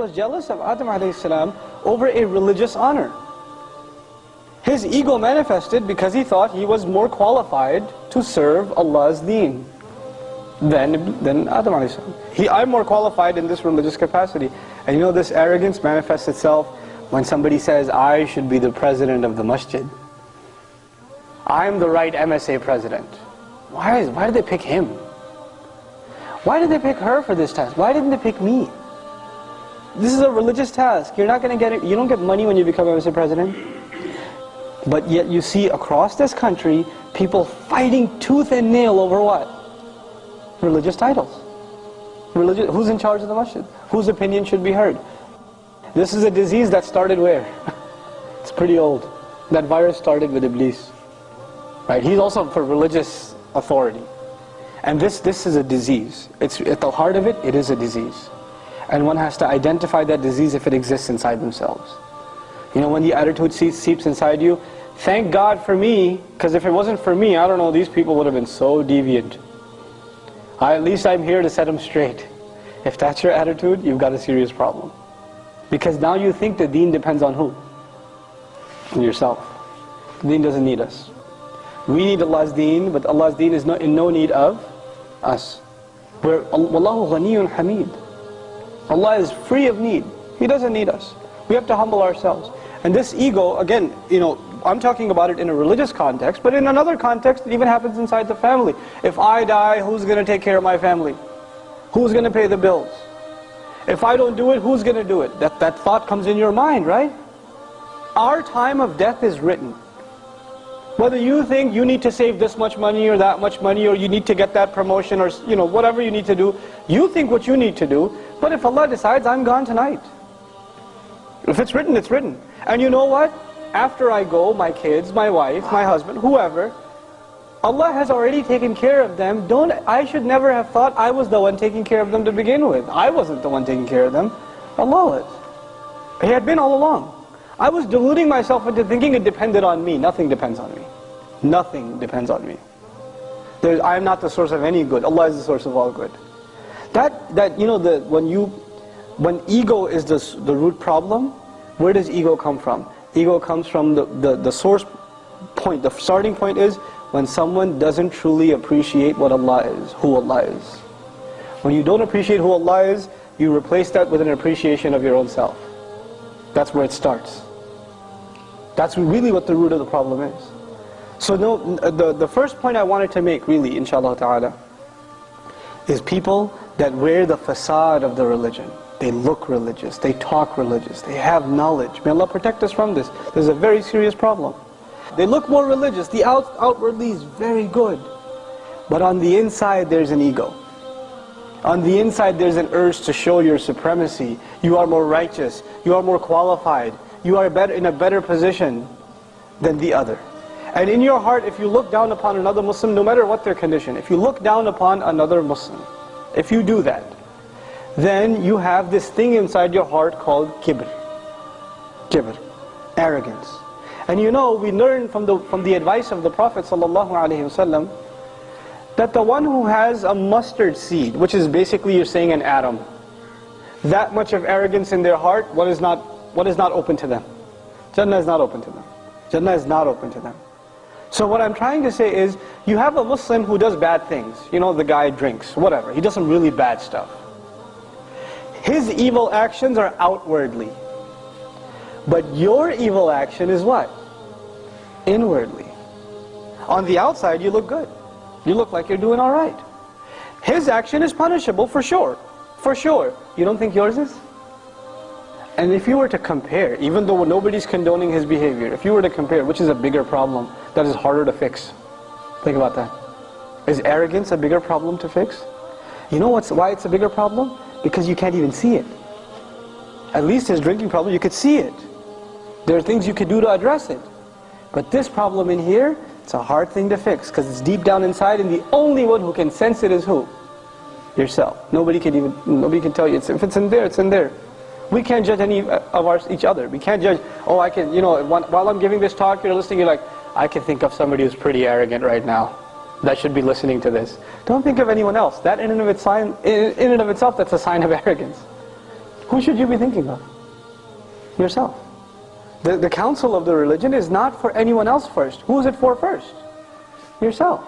was jealous of Adam alayhi salam over a religious honor. His ego manifested because he thought he was more qualified to serve Allah's deen than Adam alayhi salam. I'm more qualified in this religious capacity. And you know, this arrogance manifests itself when somebody says, I should be the president of the masjid. I'm the right MSA president. Why did they pick him? Why did they pick her for this task? Why didn't they pick me? This is a religious task. You're not going to get it. You don't get money when you become MSA president. But yet you see across this country, people fighting tooth and nail over what? Religious titles. Who's in charge of the masjid? Whose opinion should be heard? This is a disease that started where? It's pretty old. That virus started with Iblis. Right? He's also for religious authority. And this is a disease. It's at the heart of it, it is a disease. And one has to identify that disease if it exists inside themselves. You know, when the attitude seeps inside you, thank God for me, because if it wasn't for me, I don't know, these people would have been so deviant. At least I'm here to set them straight. If that's your attitude, you've got a serious problem. Because now you think the deen depends on who? On yourself. The deen doesn't need us. We need Allah's deen, but Allah's deen is in no need of us. Wallahu ghaniyun hamid. Allah is free of need. He doesn't need us. We have to humble ourselves. And this ego, again, you know, I'm talking about it in a religious context, but in another context, it even happens inside the family. If I die, who's going to take care of my family? Who's going to pay the bills? If I don't do it, who's going to do it? That thought comes in your mind, right? Our time of death is written. Whether you think you need to save this much money or that much money, or you need to get that promotion, or you know, whatever you need to do, you think what you need to do. But if Allah decides, I'm gone tonight. If it's written, it's written. And you know what? After I go, my kids, my wife, my husband, whoever, Allah has already taken care of them. I should never have thought I was the one taking care of them to begin with. I wasn't the one taking care of them. Allah was. He had been all along. I was deluding myself into thinking it depended on me. Nothing depends on me. Nothing depends on me. I am not the source of any good. Allah is the source of all good. That you know, when ego is the root problem, where does ego come from? Ego comes from the source point. The starting point is when someone doesn't truly appreciate what Allah is, who Allah is. When you don't appreciate who Allah is, you replace that with an appreciation of your own self. That's where it starts. That's really what the root of the problem is. So the first point I wanted to make, really, inshallah ta'ala, is people that wear the facade of the religion. They look religious, they talk religious, they have knowledge. May Allah protect us from this. This is a very serious problem. They look more religious, the outwardly is very good. But on the inside there's an ego. On the inside there's an urge to show your supremacy. You are more righteous, you are more qualified, you are in a better position than the other. And in your heart, if you look down upon another Muslim, no matter what their condition, if you look down upon another Muslim, if you do that, then you have this thing inside your heart called kibr. Kibr, arrogance. And you know, we learn from the advice of the Prophet ﷺ that the one who has a mustard seed, which is basically you're saying an atom, that much of arrogance in their heart, what is not open to them? Jannah is not open to them. Jannah is not open to them. So what I'm trying to say is, you have a Muslim who does bad things. You know, the guy drinks, whatever. He does some really bad stuff. His evil actions are outwardly. But your evil action is what? Inwardly. On the outside, you look good. You look like you're doing all right. His action is punishable for sure. For sure. You don't think yours is? And if you were to compare, even though nobody's condoning his behavior, if you were to compare, which is a bigger problem that is harder to fix? Think about that. Is arrogance a bigger problem to fix? You know why it's a bigger problem? Because you can't even see it. At least his drinking problem, you could see it. There are things you could do to address it. But this problem in here, it's a hard thing to fix, because it's deep down inside, and the only one who can sense it is who? Yourself. Nobody can tell you. If it's in there, it's in there. We can't judge any of each other. We can't judge, oh, I can, you know, while I'm giving this talk, you're listening, you're like, I can think of somebody who's pretty arrogant right now that should be listening to this. Don't think of anyone else. That in and of itself, that's a sign of arrogance. Who should you be thinking of? Yourself. The counsel of the religion is not for anyone else first. Who is it for first? Yourself.